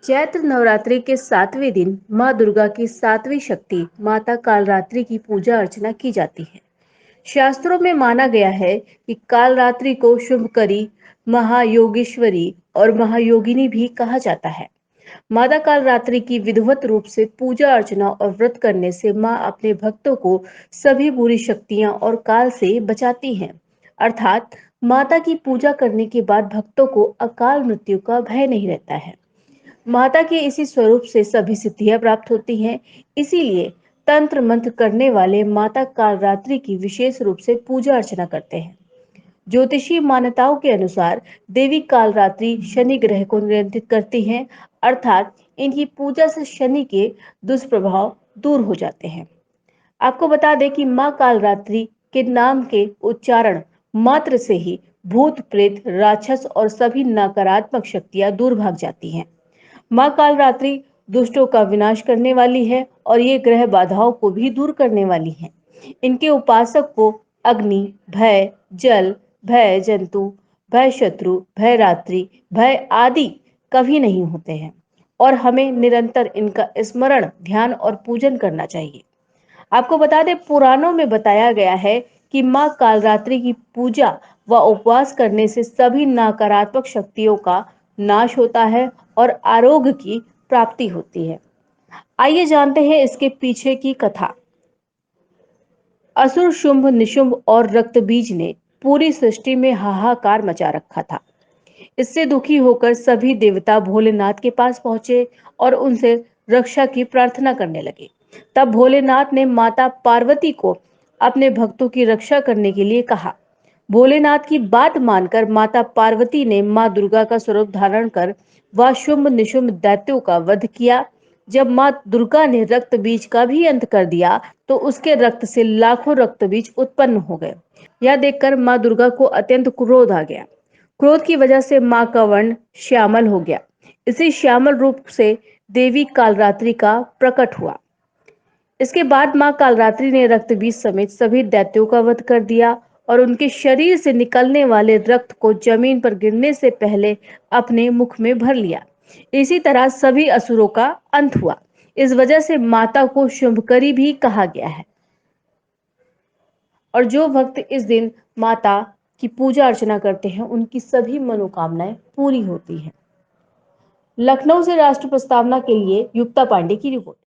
चैत्र नवरात्रि के 7वें दिन माँ दुर्गा की 7वीं शक्ति माता कालरात्रि की पूजा अर्चना की जाती है। शास्त्रों में माना गया है कि कालरात्रि को शुभकरी, महायोगेश्वरी और महायोगिनी भी कहा जाता है। माता कालरात्रि की विधिवत रूप से पूजा अर्चना और व्रत करने से माँ अपने भक्तों को सभी बुरी शक्तियां और काल से बचाती हैं। अर्थात माता की पूजा करने के बाद भक्तों को अकाल मृत्यु का भय नहीं रहता है। माता के इसी स्वरूप से सभी सिद्धियां प्राप्त होती हैं। इसीलिए तंत्र मंत्र करने वाले माता कालरात्रि की विशेष रूप से पूजा अर्चना करते हैं। ज्योतिषीय मान्यताओं के अनुसार देवी कालरात्रि शनि ग्रह को नियंत्रित करती हैं, अर्थात इनकी पूजा से शनि के दुष्प्रभाव दूर हो जाते हैं। आपको बता दें कि माँ कालरात्रि के नाम के उच्चारण मात्र से ही भूत प्रेत राक्षस और सभी नकारात्मक शक्तियां दूर भाग जाती हैं। माँ कालरात्रि दुष्टों का विनाश करने वाली है और ये ग्रह बाधाओं को भी दूर करने वाली है। इनके उपासक को अग्नि, भय, जल, भय जंतु, भय शत्रु, भय रात्रि, भय आदि कभी नहीं होते हैं और हमें निरंतर इनका स्मरण, ध्यान और पूजन करना चाहिए। आपको बता दें, पुराणों में बताया गया है कि माँ कालरात्रि की पूजा व उपवास करने से सभी नकारात्मक शक्तियों का नाश होता है और आरोग्य की प्राप्ति होती है। आइए जानते हैं इसके पीछे की कथा। असुर शुंभ, निशुंभ और रक्तबीज ने पूरी सृष्टि में हाहाकार मचा रखा था। इससे दुखी होकर सभी देवता भोलेनाथ के पास पहुंचे और उनसे रक्षा की प्रार्थना करने लगे। तब भोलेनाथ ने माता पार्वती को अपने भक्तों की रक्षा करने के लिए कहा। भोलेनाथ की बात मानकर माता पार्वती ने मां दुर्गा का स्वरूप धारण कर वह शुंभ निशुंभ दैत्यों का वध किया। जब मां दुर्गा ने रक्त बीज का भी अंत कर दिया तो उसके रक्त से लाखों रक्त बीज उत्पन्न हो गए। यह देखकर मां दुर्गा को अत्यंत क्रोध आ गया। क्रोध की वजह से मां का वर्ण श्यामल हो गया। इसी श्यामल रूप से देवी कालरात्रि का प्रकट हुआ। इसके बाद मां कालरात्रि ने रक्त बीज समेत सभी दैत्यों का वध कर दिया और उनके शरीर से निकलने वाले रक्त को जमीन पर गिरने से पहले अपने मुख में भर लिया। इसी तरह सभी असुरों का अंत हुआ। इस वजह से माता को शुंभकरी भी कहा गया है और जो भक्त इस दिन माता की पूजा अर्चना करते हैं उनकी सभी मनोकामनाएं पूरी होती हैं। लखनऊ से राष्ट्र प्रस्तावना के लिए युक्ता पांडे की रिपोर्ट।